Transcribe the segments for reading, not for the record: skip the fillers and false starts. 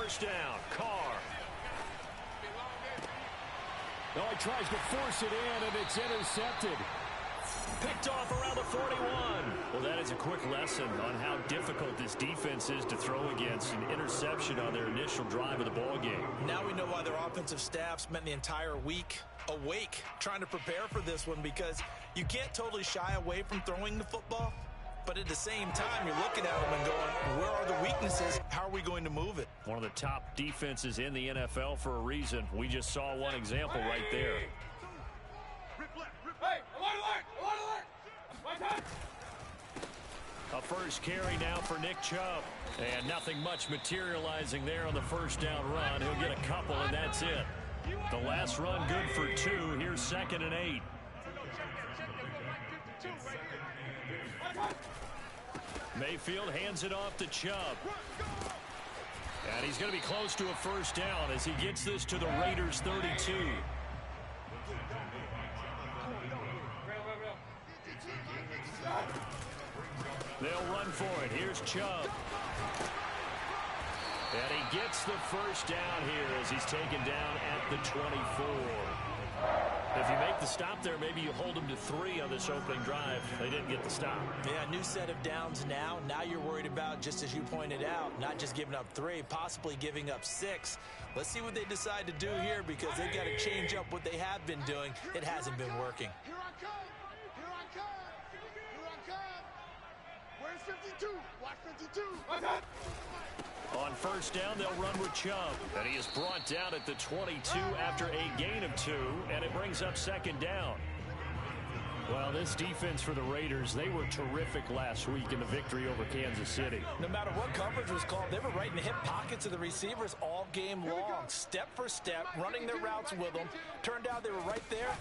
first down. Carr. Oh, he tries to force it in, and it's intercepted. Picked off around the 41. Well, that is a quick lesson on how difficult this defense is to throw against. An interception on their initial drive of the ball game. Now we know why their offensive staff spent the entire week awake trying to prepare for this one, because you can't totally shy away from throwing the football. But at the same time, you're looking at them and going, where are the weaknesses? How are we going to move it? One of the top defenses in the NFL for a reason. We just saw one example right there. A first carry now for Nick Chubb. And nothing much materializing there on the first down run. He'll get a couple, and that's it. The last run good for 2. Here's 2nd and 8. Mayfield hands it off to Chubb. And he's going to be close to a first down as he gets this to the Raiders' 32. They'll run for it. Here's Chubb. And he gets the first down here as he's taken down at the 24. If you make the stop there, maybe you hold them to 3 on this opening drive. They didn't get the stop. Yeah, new set of downs now. Now you're worried about, just as you pointed out, not just giving up 3, possibly giving up 6. Let's see what they decide to do here, because they've got to change up what they have been doing. It hasn't been working. Here I come. Here I come. Here I come. Where's 52? Watch 52. On first down, they'll run with Chubb. And he is brought down at the 22 after a gain of 2, and it brings up 2nd down. Well, this defense for the Raiders, they were terrific last week in the victory over Kansas City. No matter what coverage was called, they were right in the hip pockets of the receivers all game long. Step for step, running their routes with them. Turned out they were right there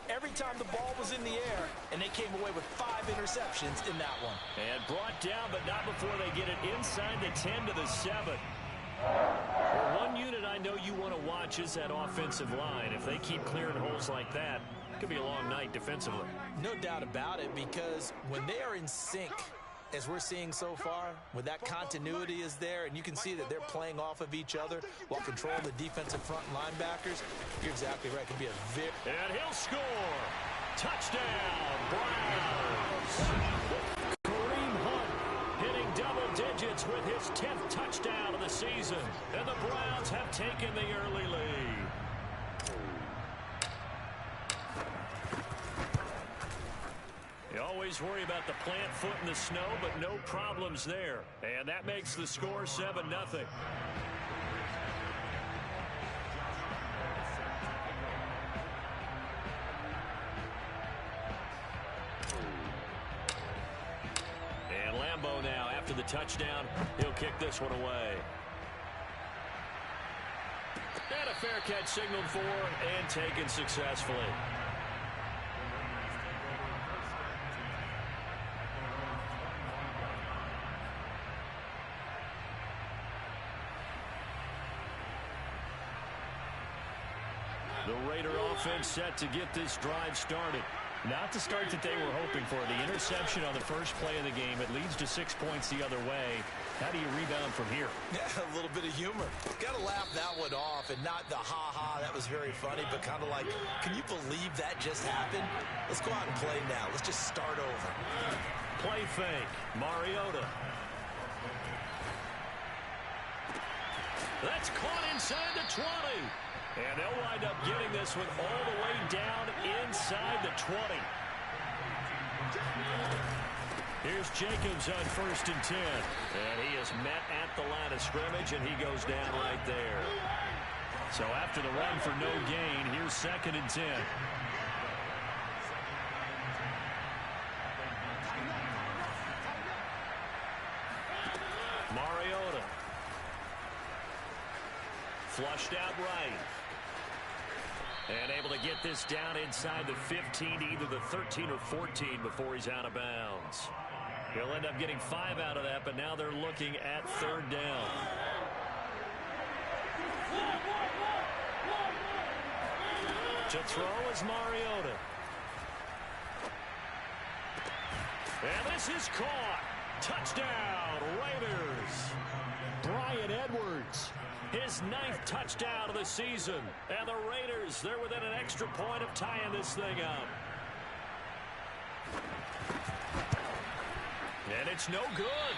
every time the ball was in the air, and they came away with 5 interceptions in that one. And brought down, but not before they get it inside the 10 to the 7. Well, one unit I know you want to watch is that offensive line. If they keep clearing holes like that, it could be a long night defensively. No doubt about it, because when they are in sync, as we're seeing so far, when that continuity is there, and you can see that they're playing off of each other while controlling the defensive front linebackers, you're exactly right. It can be a very... And he'll score. Touchdown, Browns. Kareem Hunt hitting double digits with his 10th touchdown of the season. And the Browns have taken the early lead. You always worry about the plant foot in the snow, but no problems there. And that makes the score 7-0. And Lambeau now, after the touchdown, he'll kick this one away. And a fair catch signaled for and taken successfully. The Raider offense set to get this drive started. Not the start that they were hoping for. The interception on the first play of the game. It leads to 6 points the other way. How do you rebound from here? Yeah, a little bit of humor. Got to laugh that one off, and not the ha-ha, that was very funny, but kind of like, can you believe that just happened? Let's go out and play now. Let's just start over. Play fake. Mariota. That's caught inside the 20. And they'll wind up getting this one all the way down inside the 20. Here's Jacobs on 1st and 10. And he is met at the line of scrimmage, and he goes down right there. So after the run for no gain, here's 2nd and 10. Mariota. Flushed out right. And able to get this down inside the 15, either the 13 or 14 before he's out of bounds. He'll end up getting 5 out of that, but now they're looking at 3rd down. To throw is Mariota. And this is caught. Touchdown, Raiders. Bryan Edwards. His 9th touchdown of the season. And the Raiders, they're within an extra point of tying this thing up. And it's no good.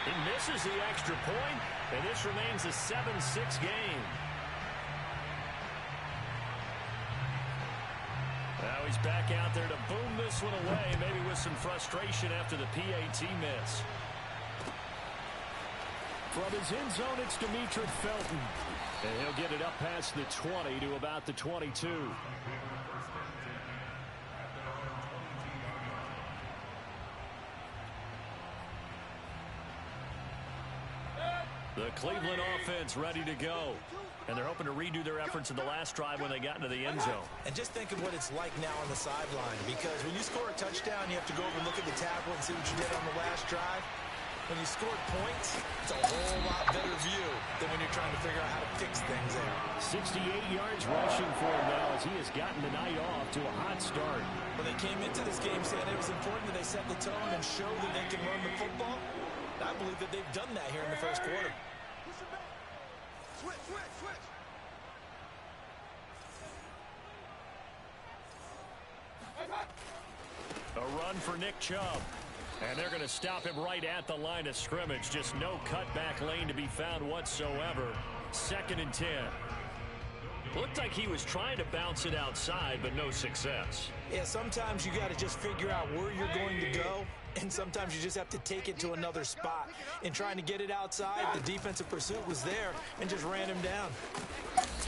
He misses the extra point, and this remains a 7-6 game. Now he's back out there to boom this one away, maybe with some frustration after the PAT miss. From his end zone, it's Demetric Felton. And he'll get it up past the 20 to about the 22. The Cleveland offense ready to go. And they're hoping to redo their efforts in the last drive when they got into the end zone. And just think of what it's like now on the sideline, because when you score a touchdown, you have to go over and look at the tablet and see what you did on the last drive. When you scored points, it's a whole lot better view than when you're trying to figure out how to fix things there. 68 yards rushing for him now as he has gotten the night off to a hot start. When they came into this game saying it was important that they set the tone and show that they can run the football, I believe that they've done that here in the first quarter. Switch, switch, switch. A run for Nick Chubb. And they're going to stop him right at the line of scrimmage. Just no cutback lane to be found whatsoever. 2nd and 10. Looked like he was trying to bounce it outside, but no success. Yeah, sometimes you got to just figure out where you're going to go, and sometimes you just have to take it to another spot. In trying to get it outside, the defensive pursuit was there and just ran him down.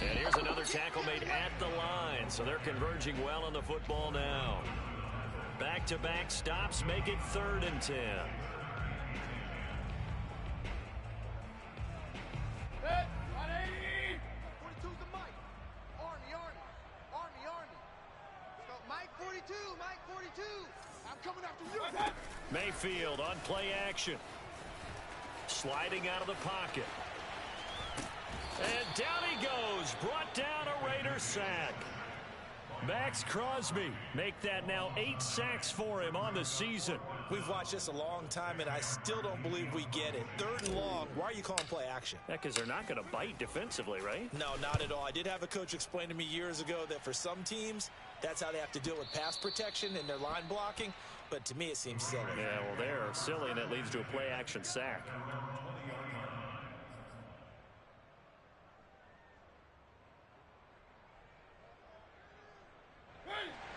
And here's another tackle made at the line, so they're converging well on the football now. Back-to-back stops make it 3rd and 10. Mayfield on play action. Sliding out of the pocket. And down he goes. Brought down a Raider sack. Max Crosby make that now 8 sacks for him on the season. We've watched this a long time, and I still don't believe we get it. 3rd and long. Why are you calling play action? Yeah, because they're not going to bite defensively, right? No, not at all. I did have a coach explain to me years ago that for some teams, that's how they have to deal with pass protection and their line blocking. But to me, it seems silly. Yeah, well, they're silly, and it leads to a play action sack.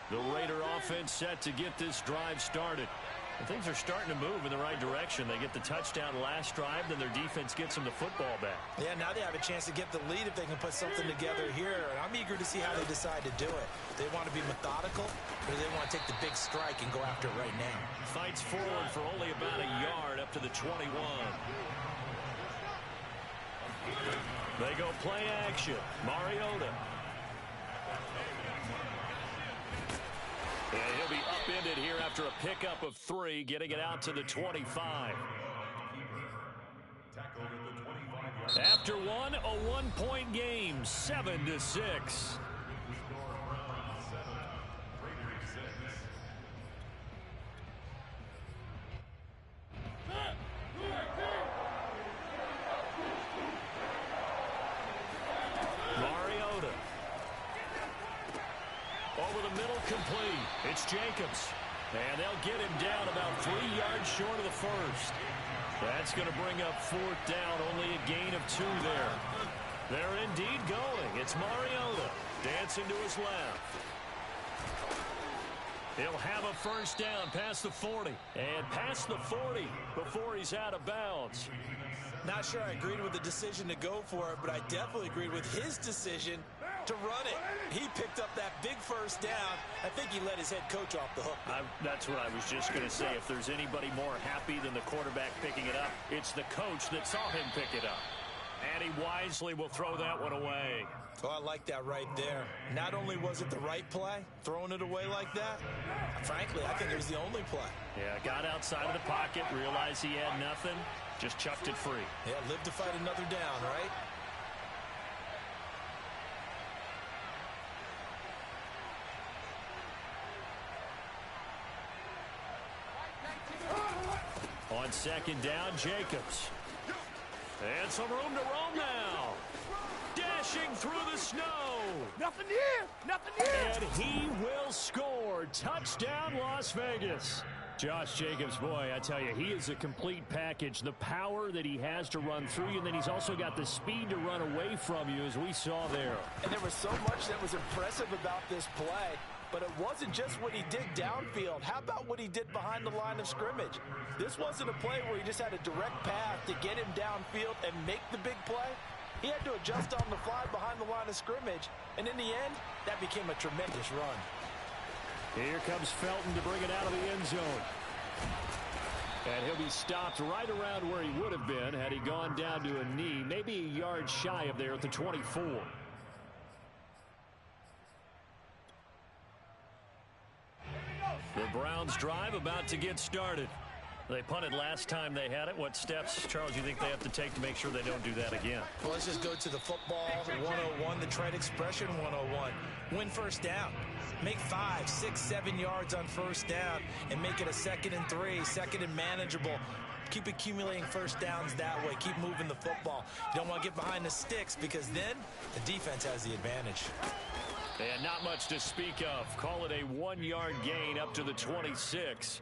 The Raider offense set to get this drive started. And things are starting to move in the right direction. They get the touchdown last drive, then their defense gets them the football back. Yeah, now they have a chance to get the lead if they can put something together here. And I'm eager to see how they decide to do it. They want to be methodical, or they want to take the big strike and go after it right now. Fights forward for only about a yard up to the 21. They go play action. Mariota. And he'll be upended here after a pickup of 3, getting it out to the 25. After one, a 1-point game, 7-6. Mariota. Over the middle, complete. It's Jacobs. And they'll get him down about 3 yards short of the first. That's going to bring up 4th down, only a gain of 2 there. They're indeed going. It's Mariota dancing to his left. He'll have a first down past the 40. And past the 40 before he's out of bounds. Not sure I agreed with the decision to go for it, but I definitely agreed with his decision to run it. He picked up that big first down. I think he let his head coach off the hook. That's what I was just going to say. If there's anybody more happy than the quarterback picking it up, it's the coach that saw him pick it up. And he wisely will throw that one away. Oh, I like that right there. Not only was it the right play, throwing it away like that, frankly, I think it was the only play. Yeah, got outside of the pocket, realized he had nothing, just chucked it free. Yeah, live to fight another down, right? On second down, Jacobs. And some room to roam now. Dashing through the snow. Nothing here. Nothing here. And he will score. Touchdown, Las Vegas. Josh Jacobs, boy, I tell you, he is a complete package. The power that he has to run through you, and then he's also got the speed to run away from you, as we saw there. And there was so much that was impressive about this play, but it wasn't just what he did downfield. How about what he did behind the line of scrimmage? This wasn't a play where he just had a direct path to get him downfield and make the big play. He had to adjust on the fly behind the line of scrimmage, and in the end, that became a tremendous run. Here comes Felton to bring it out of the end zone. And he'll be stopped right around where he would have been had he gone down to a knee, maybe a yard shy of there at the 24. The Browns drive about to get started. They punted last time they had it. What steps, Charles, you think they have to take to make sure they don't do that again? Well, let's just go to the football 101, the trade expression 101. Win first down. Make 5, 6, 7 yards on first down and make it a 2nd and 3, 2nd and manageable. Keep accumulating first downs that way. Keep moving the football. You don't want to get behind the sticks because then the defense has the advantage. And not much to speak of. Call it a 1-yard gain up to the 26.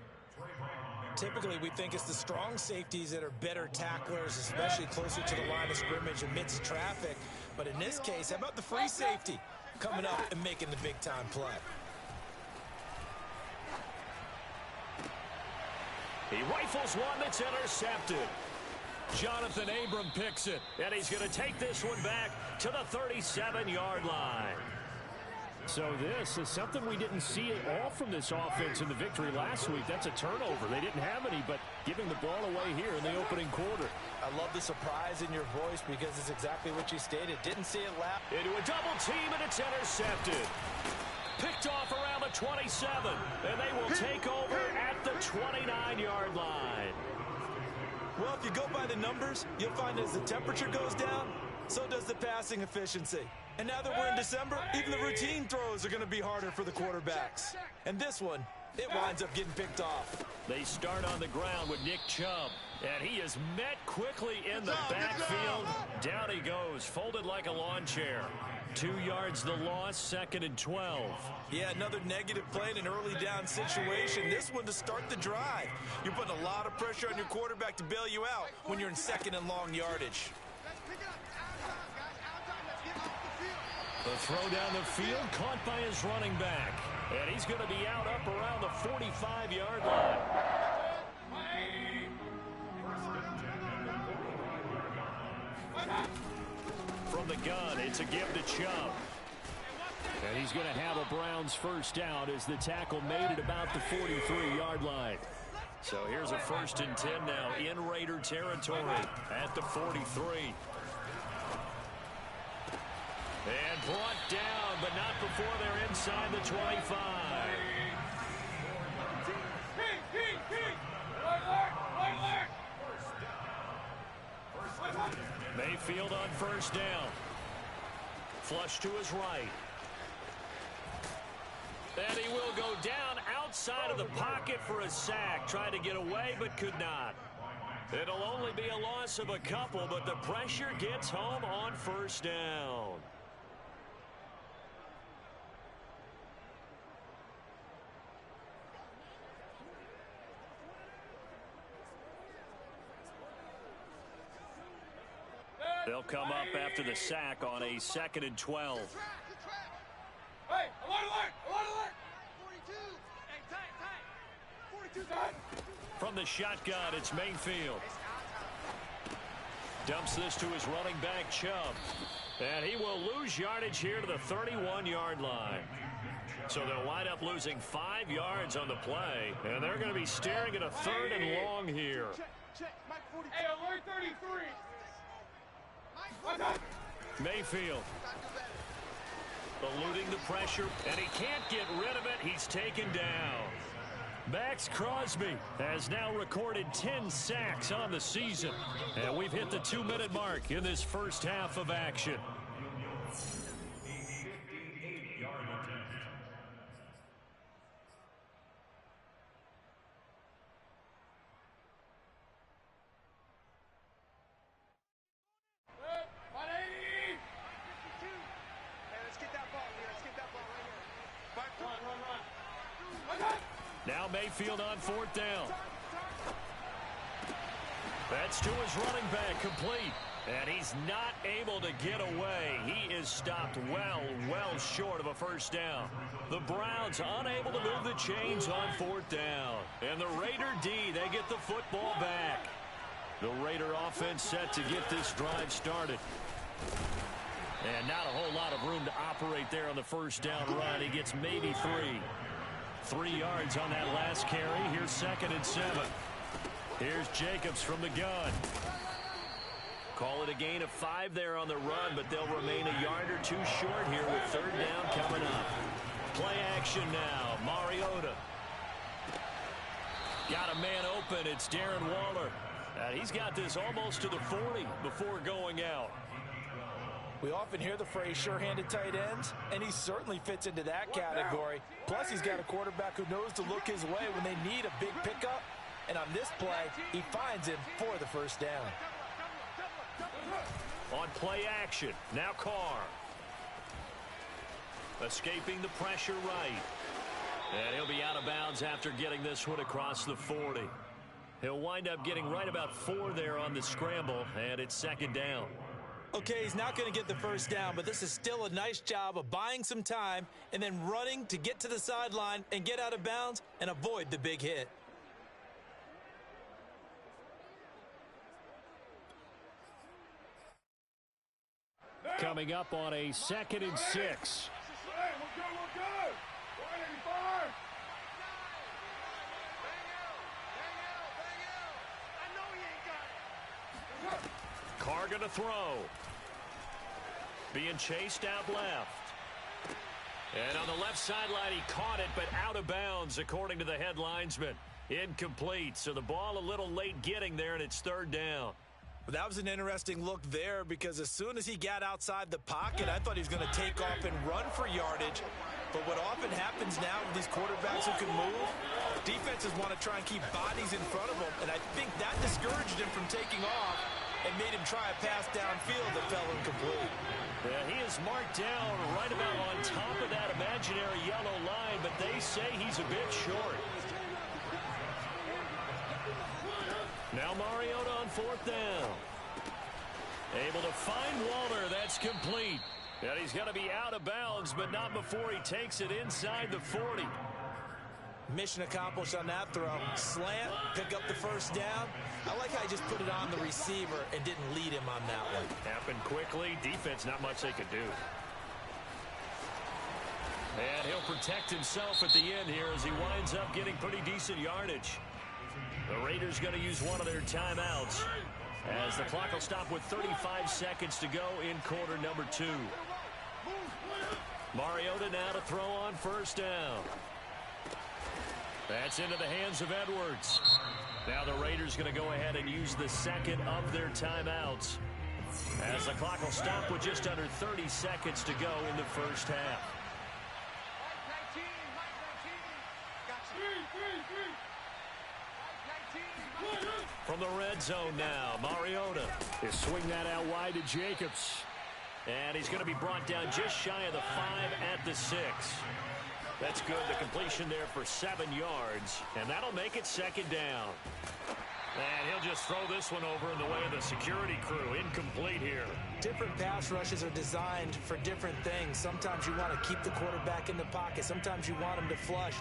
Typically, we think it's the strong safeties that are better tacklers, especially closer to the line of scrimmage amidst traffic. But in this case, how about the free safety coming up and making the big-time play? He rifles one that's intercepted. Jonathan Abram picks it, and he's going to take this one back to the 37-yard line. So this is something we didn't see at all from this offense in the victory last week. That's a turnover. They didn't have any, but giving the ball away here in the opening quarter. I love the surprise in your voice because it's exactly what you stated. Didn't see it last. Into a double team, and it's intercepted. Picked off around the 27, and they will take over at the 29-yard line. Well, if you go by the numbers, you'll find as the temperature goes down, so does the passing efficiency. And now that we're in December, even the routine throws are going to be harder for the quarterbacks. And this one, it winds up getting picked off. They start on the ground with Nick Chubb, and he is met quickly in the backfield. Down he goes, folded like a lawn chair. 2 yards the loss, 2nd and 12. Yeah, another negative play in an early down situation. This one to start the drive. You're putting a lot of pressure on your quarterback to bail you out when you're in 2nd and long yardage. The throw down the field, caught by his running back. And he's going to be out up around the 45-yard line. From the gun, it's a give to Chubb. And he's going to have a Browns first down as the tackle made it about the 43-yard line. So here's a 1st and 10 now in Raider territory at the 43. And brought down, but not before they're inside the 25. Mayfield on first down. Flush to his right. And he will go down outside of the pocket for a sack. Tried to get away, but could not. It'll only be a loss of a couple, but the pressure gets home on first down. They'll come up after the sack on a 2nd and 12. Hey, alert, alert! 42. Hey, tight. 42. From the shotgun, it's Mayfield. Dumps this to his running back, Chubb. And he will lose yardage here to the 31-yard line. So they'll wind up losing 5 yards on the play. And they're going to be staring at a 3rd and long here. Check. Mike 42. Hey, alert 33. Mayfield eluding the pressure, and he can't get rid of it. He's taken down. Max Crosby has now recorded 10 sacks on the season, and we've hit the 2-minute mark in this first half of action. Now Mayfield on 4th down. That's to his running back, complete. And he's not able to get away. He is stopped well short of a first down. The Browns unable to move the chains on 4th down. And the Raider D, they get the football back. The Raider offense set to get this drive started. And not a whole lot of room to operate there on the first down run. He gets maybe 3. 3 yards on that last carry. Here's 2nd and 7. Here's Jacobs from the gun. Call it a gain of 5 there on the run, but they'll remain a yard or 2 short here with 3rd down coming up. Play action now. Mariota. Got a man open. It's Darren Waller. And he's got this almost to the 40 before going out. We often hear the phrase sure-handed tight ends, and he certainly fits into that category. Plus, he's got a quarterback who knows to look his way when they need a big pickup. And on this play, he finds him for the first down. On play action, now Carr. Escaping the pressure right. And he'll be out of bounds after getting this one across the 40. He'll wind up getting right about 4 there on the scramble, and it's 2nd down. Okay, he's not going to get the first down, but this is still a nice job of buying some time and then running to get to the sideline and get out of bounds and avoid the big hit. Coming up on a 2nd and 6. Hey, we're good. 185. Carr going to throw. Being chased out left. And on the left sideline, he caught it, but out of bounds, according to the head linesman. Incomplete, so the ball a little late getting there, and it's 3rd down. Well, that was an interesting look there because as soon as he got outside the pocket, I thought he was going to take off and run for yardage. But what often happens now with these quarterbacks who can move, defenses want to try and keep bodies in front of them, and I think that discouraged him from taking off and made him try a pass downfield that fell incomplete. Yeah, he is marked down right about on top of that imaginary yellow line, but they say he's a bit short. Now Mariota on 4th down. Able to find Waller. That's complete. And he's going to be out of bounds, but not before he takes it inside the 40. Mission accomplished on that throw. Slant, pick up the first down. I like how he just put it on the receiver and didn't lead him on that one. Happened quickly. Defense, not much they could do. And he'll protect himself at the end here as he winds up getting pretty decent yardage. The Raiders going to use one of their timeouts as the clock will stop with 35 seconds to go in quarter number 2. Mariota now to throw on 1st down. That's into the hands of Edwards. Now the Raiders going to go ahead and use the 2nd of their timeouts as the clock will stop with just under 30 seconds to go in the first half. From the red zone now, Mariota. They swing that out wide to Jacobs. And he's going to be brought down just shy of the 5 at the 6. That's good. The completion there for 7 yards. And that'll make it 2nd down. And he'll just throw this one over in the way of the security crew. Incomplete here. Different pass rushes are designed for different things. Sometimes you want to keep the quarterback in the pocket. Sometimes you want him to flush.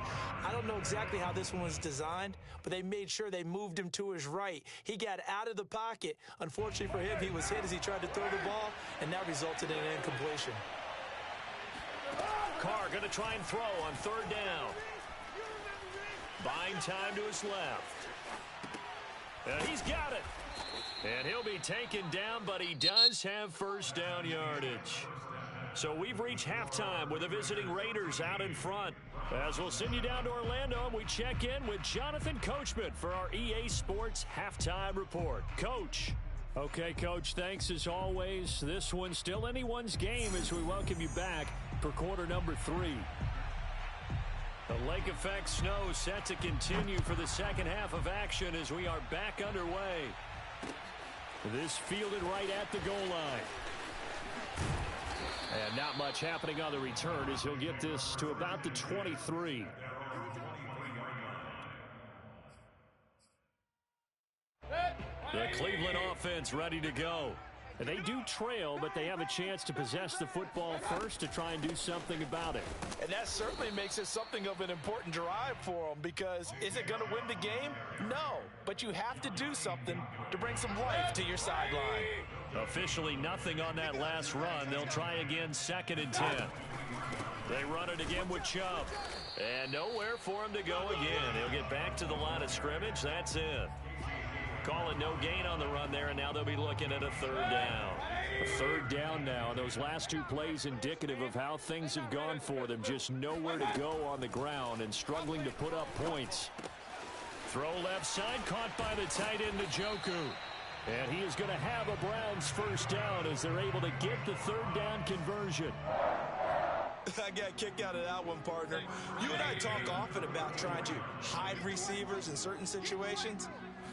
I don't know exactly how this one was designed, but they made sure they moved him to his right. He got out of the pocket. Unfortunately for him, he was hit as he tried to throw the ball, and that resulted in an incompletion. Carr going to try and throw on 3rd down. Buying time to his left. And he's got it. And he'll be taken down, but he does have first down yardage. So we've reached halftime with the visiting Raiders out in front. As we'll send you down to Orlando, and we check in with Jonathan Coachman for our EA Sports Halftime Report. Coach. Okay, Coach, thanks as always. This one's still anyone's game as we welcome you back for quarter number 3. The lake effect snow set to continue for the second half of action as we are back underway. This fielded right at the goal line. And not much happening on the return as he'll get this to about the 23. The Cleveland offense ready to go. And they do trail, but they have a chance to possess the football first to try and do something about it. And that certainly makes it something of an important drive for them, because is it going to win the game? No, but you have to do something to bring some life to your sideline. Officially nothing on that last run. They'll try again, 2nd and 10. They run it again with Chubb. And nowhere for him to go again. He'll get back to the line of scrimmage. That's it. Call it no gain on the run there, and now they'll be looking at a 3rd down. A 3rd down now, and those last 2 plays indicative of how things have gone for them. Just nowhere to go on the ground and struggling to put up points. Throw left side, caught by the tight end, Njoku. And he is going to have a Browns 1st down as they're able to get the 3rd down conversion. I got a kick out of that one, partner. You and I talk often about trying to hide receivers in certain situations.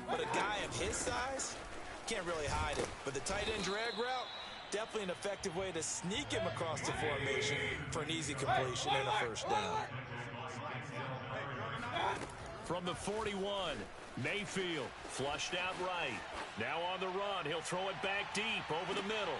But a guy of his size can't really hide it. But the tight end drag route, definitely an effective way to sneak him across the formation for an easy completion and a 1st down. From the 41, Mayfield flushed out right. Now on the run, he'll throw it back deep over the middle.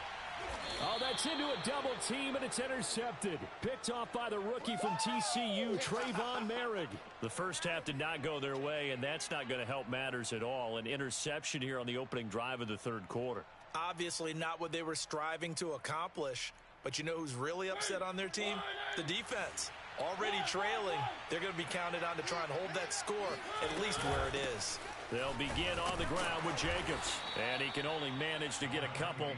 Oh, that's into a double team, and it's intercepted. Picked off by the rookie from TCU, Trayvon Merrick. The first half did not go their way, and that's not going to help matters at all. An interception here on the opening drive of the 3rd quarter. Obviously not what they were striving to accomplish. But you know who's really upset on their team? The defense. Already trailing, they're going to be counted on to try and hold that score at least where it is. They'll begin on the ground with Jacobs, and he can only manage to get a couple.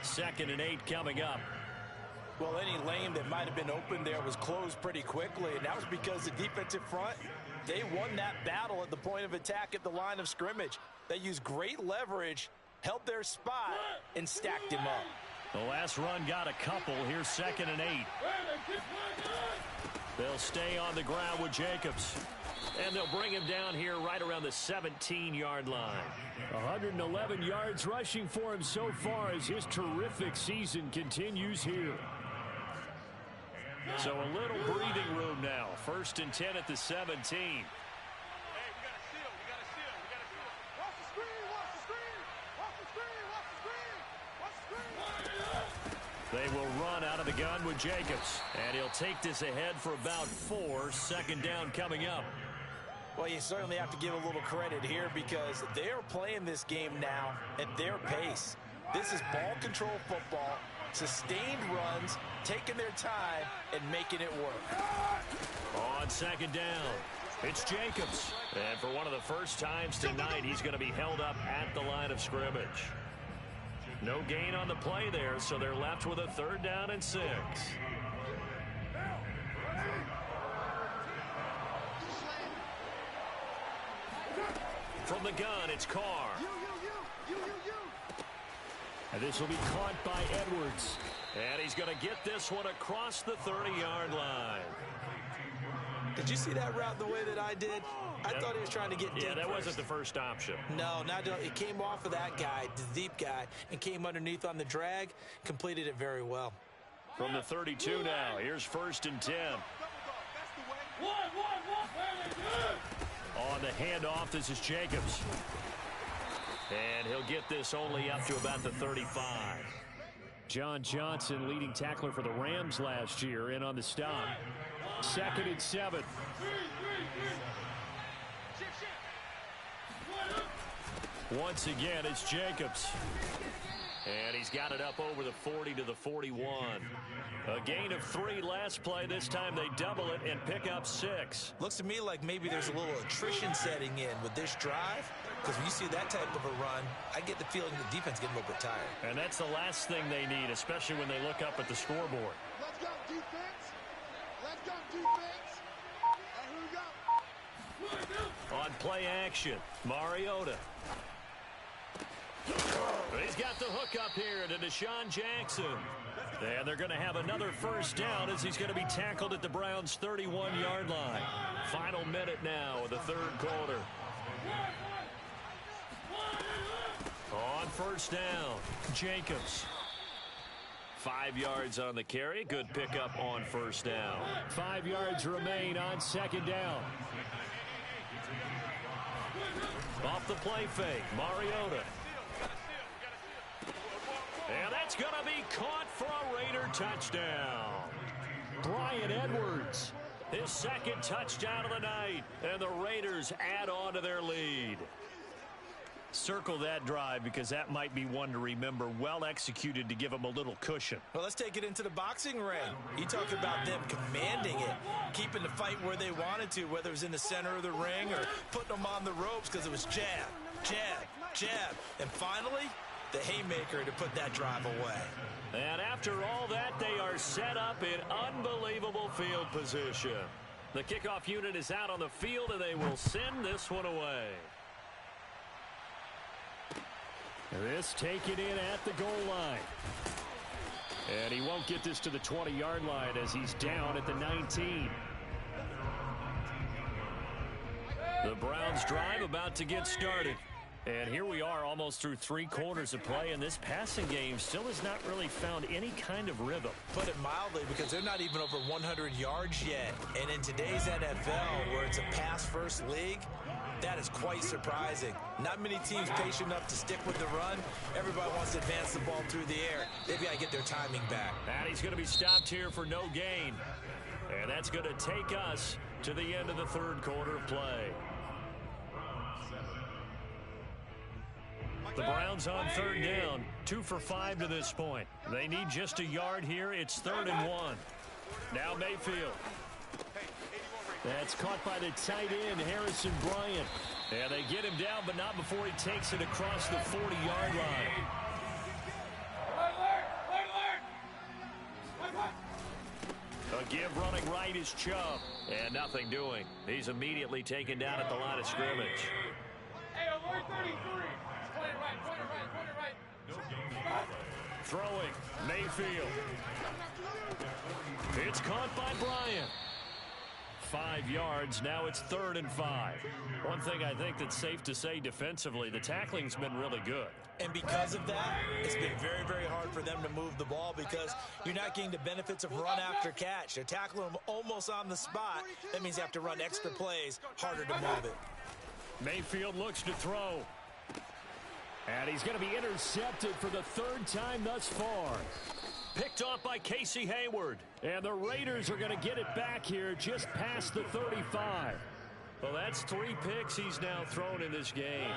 2nd and 8 coming up. Well, any lane that might have been open there was closed pretty quickly, and that was because the defensive front, they won that battle at the point of attack at the line of scrimmage. They used great leverage, held their spot, and stacked him up. The last run got a couple. Here's 2nd and 8. They'll stay on the ground with Jacobs. And they'll bring him down here right around the 17-yard line. 111 yards rushing for him so far as his terrific season continues here. So a little breathing room now. 1st and 10 at the 17. Hey, we got to seal. We got to seal. We got to seal. Watch the screen. Watch the screen. Watch the screen. Watch the screen. Watch the screen. They will run out of the gun with Jacobs. And he'll take this ahead for about 4. 2nd down coming up. Well, you certainly have to give a little credit here because they're playing this game now at their pace. This is ball control football, sustained runs, taking their time, and making it work. On 2nd down, it's Jacobs. And for one of the first times tonight, he's going to be held up at the line of scrimmage. No gain on the play there, so they're left with a 3rd down and 6. From the gun, it's Carr. And this will be caught by Edwards. And he's going to get this one across the 30-yard line. Did you see that route the way that I did? I thought he was trying to get deep. Yeah, that first. wasn't the first option. No, it came off of that guy, the deep guy, and came underneath on the drag, completed it very well. From the 32 now, here's 1st and 10. On the handoff, this is Jacobs. And he'll get this only up to about the 35. John Johnson, leading tackler for the Rams last year, in on the stop. 2nd and 7. Once again, it's Jacobs. And he's got it up over the 40 to the 41. A gain of 3 last play. This time they double it and pick up 6. Looks to me like maybe there's a little attrition setting in with this drive. Because when you see that type of a run, I get the feeling the defense getting a little bit tired. And that's the last thing they need, especially when they look up at the scoreboard. Let's go, defense. Let's go, defense. And here we go. On play action, Mariota. He's got the hook up here to Deshaun Jackson. And they're going to have another 1st down as he's going to be tackled at the Browns' 31-yard line. Final minute now of the 3rd quarter. On 1st down, Jacobs. 5 yards on the carry. Good pickup on 1st down. 5 yards remain on 2nd down. Off the play fake, Mariota. It's going to be caught for a Raider touchdown. Brian Edwards, his second touchdown of the night, and the Raiders add on to their lead. Circle that drive because that might be one to remember. Well executed to give them a little cushion. Well, let's take it into the boxing ring. You talk about them commanding it, keeping the fight where they wanted to, whether it was in the center of the ring or putting them on the ropes because it was jab, jab, jab. And finally, the haymaker to put that drive away. And after all that, they are set up in unbelievable field position. The kickoff unit is out on the field, and they will send this one away. This taken in at the goal line. And he won't get this to the 20-yard line as he's down at the 19. The Browns drive about to get started. And here we are almost through 3 quarters of play, and this passing game still has not really found any kind of rhythm. Put it mildly, because they're not even over 100 yards yet. And in today's NFL, where it's a pass-first league, that is quite surprising. Not many teams patient enough to stick with the run. Everybody wants to advance the ball through the air. They've got to get their timing back. And he's going to be stopped here for no gain. And that's going to take us to the end of the third quarter of play. The Browns on third down, 2 for 5 to this point. They need just a yard here. It's 3rd and 1. Now Mayfield. That's caught by the tight end, Harrison Bryant. And they get him down, but not before he takes it across the 40-yard line. A give running right is Chubb. And nothing doing. He's immediately taken down at the line of scrimmage. Hey, alert 33. Point it right. Throwing, Mayfield. It's caught by Bryant. 5 yards, now it's 3rd and 5. One thing I think that's safe to say defensively, the tackling's been really good. And because of that, it's been very, very hard for them to move the ball because you're not getting the benefits of run after catch. They're tackling them almost on the spot. That means you have to run extra plays, harder to move it. Mayfield looks to throw. And he's going to be intercepted for the 3rd time thus far. Picked off by Casey Hayward. And the Raiders are going to get it back here just past the 35. Well, that's 3 picks he's now thrown in this game.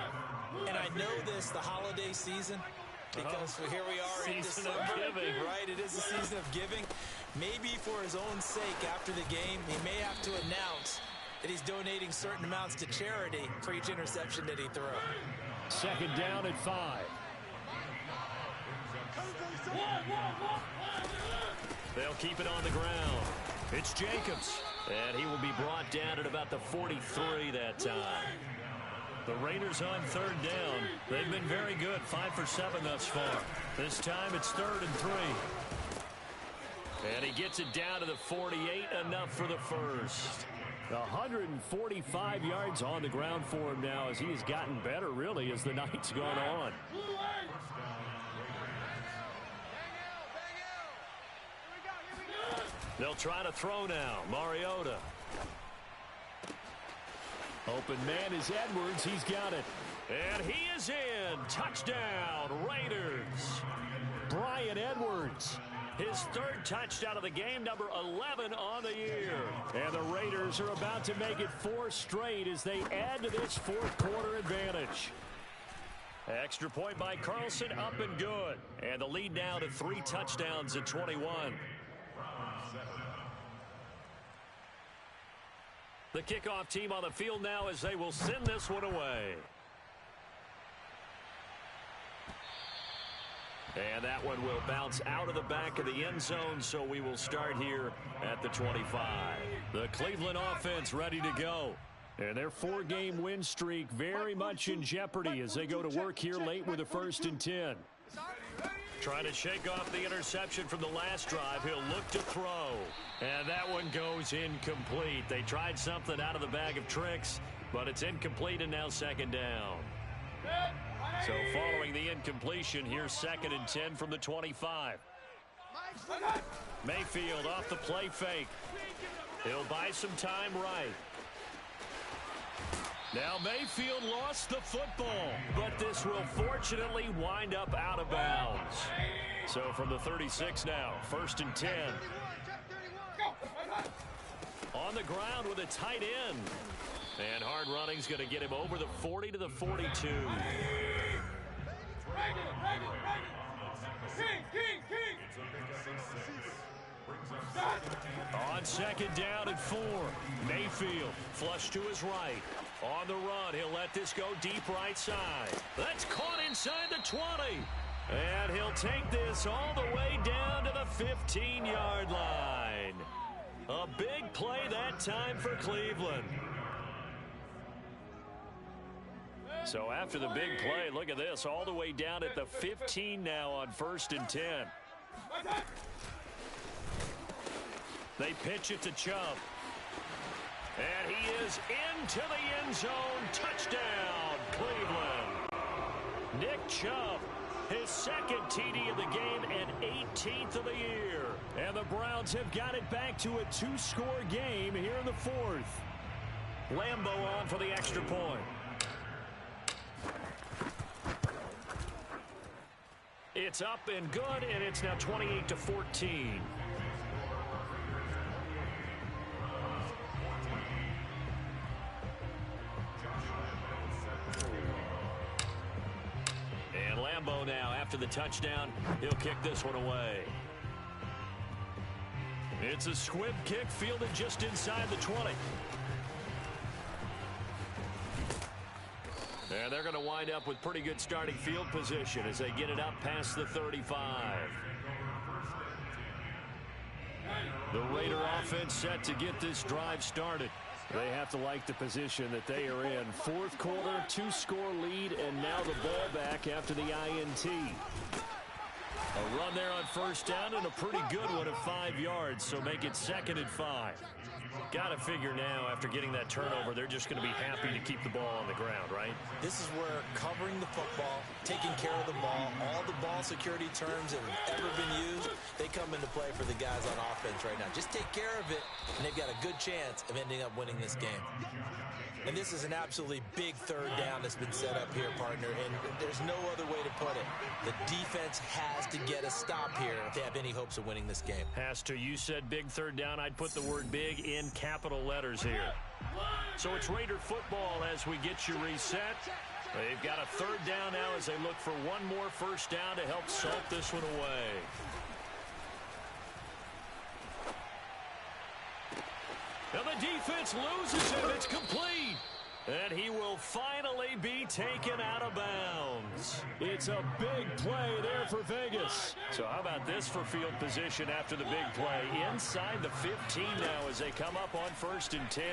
And I know this, the holiday season, because here we are in December, right? It is the season of giving. Maybe for his own sake after the game, he may have to announce that he's donating certain amounts to charity for each interception that he throws. 2nd down at 5. They'll keep it on the ground. It's Jacobs. And he will be brought down at about the 43 that time. The Raiders on 3rd down. They've been very good. 5 for 7 thus far. This time it's 3rd and 3. And he gets it down to the 48. Enough for the first. 145 yards on the ground for him now as he has gotten better, really, as the night's gone on. They'll try to throw now. Mariota. Open man is Edwards. He's got it. And he is in. Touchdown, Raiders. Brian Edwards. His 3rd touchdown of the game, number 11 on the year. And the Raiders are about to make it 4 straight as they add to this 4th quarter advantage. Extra point by Carlson, up and good. And the lead now to 3 touchdowns at 21. The kickoff team on the field now as they will send this one away. And that one will bounce out of the back of the end zone, so we will start here at the 25. The Cleveland offense ready to go. And their 4-game win streak very much in jeopardy as they go to work here late with a 1st and 10. Trying to shake off the interception from the last drive. He'll look to throw. And that one goes incomplete. They tried something out of the bag of tricks, but it's incomplete and now 2nd down. So following the incompletion, here's 2nd and 10 from the 25. Mayfield off the play fake. He'll buy some time right. Now Mayfield lost the football, but this will fortunately wind up out of bounds. So from the 36 now, 1st and 10. On the ground with a tight end. And hard running's going to get him over the 40 to the 42. On 2nd down and 4. Mayfield flush to his right. On the run, he'll let this go deep right side. That's caught inside the 20. And he'll take this all the way down to the 15-yard line. A big play that time for Cleveland. So after the big play, look at this, all the way down at the 15 now on 1st and 10. They pitch it to Chubb. And he is into the end zone. Touchdown, Cleveland. Nick Chubb, his 2nd TD of the game and 18th of the year. And the Browns have got it back to a 2-score game here in the 4th. Lambeau on for the extra point. It's up and good, and it's now 28-14. And Lambeau now, after the touchdown, he'll kick this one away. It's a squib kick fielded just inside the 20. And they're going to wind up with pretty good starting field position as they get it up past the 35. The Raider offense set to get this drive started. They have to like the position that they are in. 4th quarter, 2-score lead, and now the ball back after the INT. A run there on 1st down and a pretty good one of 5 yards, so make it 2nd and 5. Got to figure now, after getting that turnover, they're just going to be happy to keep the ball on the ground, right? This is where covering the football, taking care of the ball, all the ball security terms that have ever been used, they come into play for the guys on offense right now. Just take care of it, and they've got a good chance of ending up winning this game. And this is an absolutely big 3rd down that's been set up here, partner, and there's no other way to put it. The defense has to get a stop here if they have any hopes of winning this game. Has to. You said big 3rd down. I'd put the word big in capital letters here. So it's Raider football as we get you reset. They've got a 3rd down now as they look for one more 1st down to help salt this one away. And the defense loses him. It's complete. And he will finally be taken out of bounds. It's a big play there for Vegas. So how about this for field position after the big play? Inside the 15 now as they come up on 1st and 10.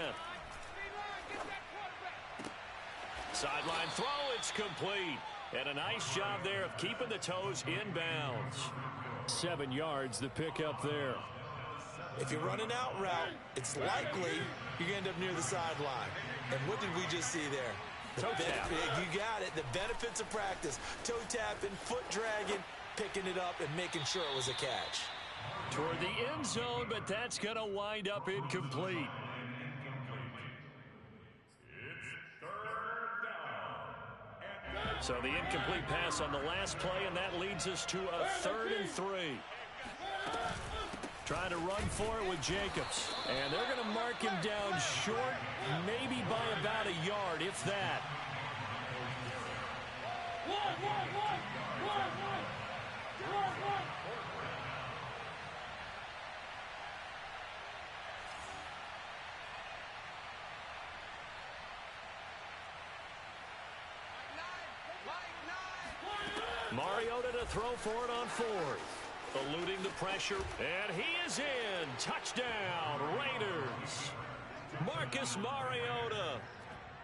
Sideline throw, it's complete. And a nice job there of keeping the toes inbounds. 7 yards, the pickup there. If you're running out route, it's likely you're going to end up near the sideline. And what did we just see there? Toe tap. You got it. The benefits of practice. Toe tapping, foot dragging, picking it up, and making sure it was a catch. Toward the end zone, but that's going to wind up incomplete. So the incomplete pass on the last play, and that leads us to a 3rd and 3. Trying to run for it with Jacobs. And they're going to mark him down short, maybe by about a yard, if that. Mariota to throw for it on 4th. Eluding the pressure, and he is in. Touchdown, Raiders. Marcus Mariota,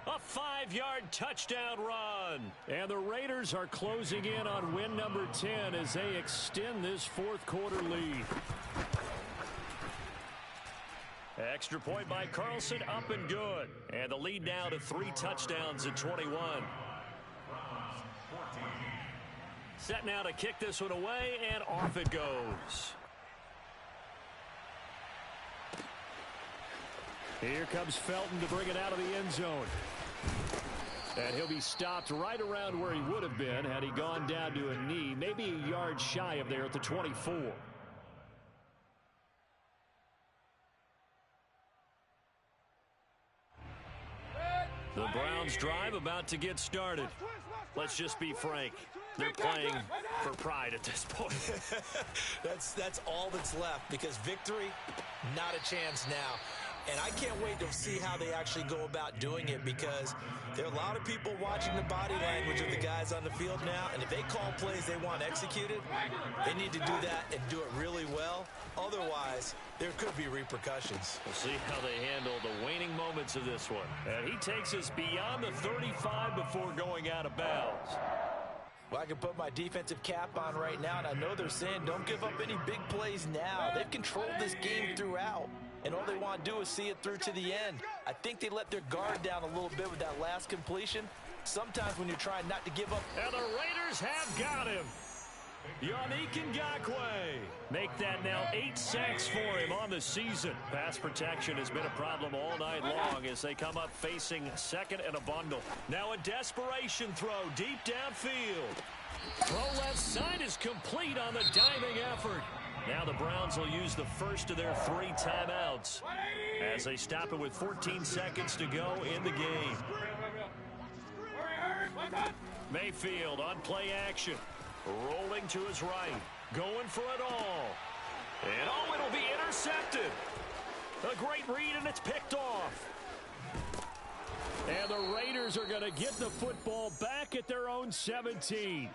a 5-yard touchdown run. And the Raiders are closing in on win number 10 as they extend this 4th quarter lead. Extra point by Carlson, up and good. And the lead now to 3 touchdowns at 21. Set now to kick this one away, and off it goes. Here comes Felton to bring it out of the end zone. And he'll be stopped right around where he would have been had he gone down to a knee, maybe a yard shy of there at the 24. The Browns drive about to get started. Let's just be frank. They're playing for pride at this point. That's all that's left, because victory, not a chance now. And I can't wait to see how they actually go about doing it, because there are a lot of people watching the body language of the guys on the field now, and if they call plays they want executed, they need to do that and do it really well. Otherwise, there could be repercussions. We'll see how they handle the waning moments of this one. And he takes us beyond the 35 before going out of bounds. Well, I can put my defensive cap on right now, and I know they're saying don't give up any big plays now. They've controlled this game throughout, and all they want to do is see it through to the end. I think they let their guard down a little bit with that last completion. Sometimes when you're trying not to give up. And the Raiders have got him. Yannick Ngakoue. Make that now 8 sacks for him on the season. Pass protection has been a problem all night long as they come up facing second and a bundle. Now a desperation throw deep downfield. Throw left side is complete on the diving effort. Now the Browns will use the first of their 3 timeouts as they stop it with 14 seconds to go in the game. Mayfield on play action. Rolling to his right. Going for it all. And oh, it'll be intercepted. A great read, and it's picked off. And the Raiders are going to get the football back at their own 17.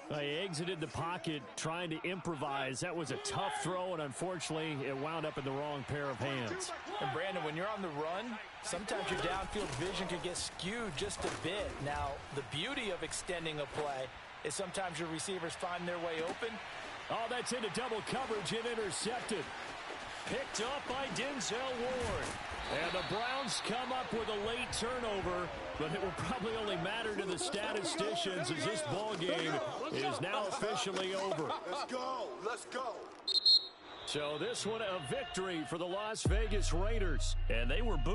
They exited the pocket trying to improvise. That was a tough throw, and unfortunately, it wound up in the wrong pair of hands. And Brandon, when you're on the run, sometimes your downfield vision can get skewed just a bit. Now, the beauty of extending a play is sometimes your receivers find their way open. Oh, that's into double coverage and intercepted. Picked up by Denzel Ward. And the Browns come up with a late turnover, but it will probably only matter to the statisticians as this ball game is now officially over. Let's go. Let's go. So this one a victory for the Las Vegas Raiders. And they were booed.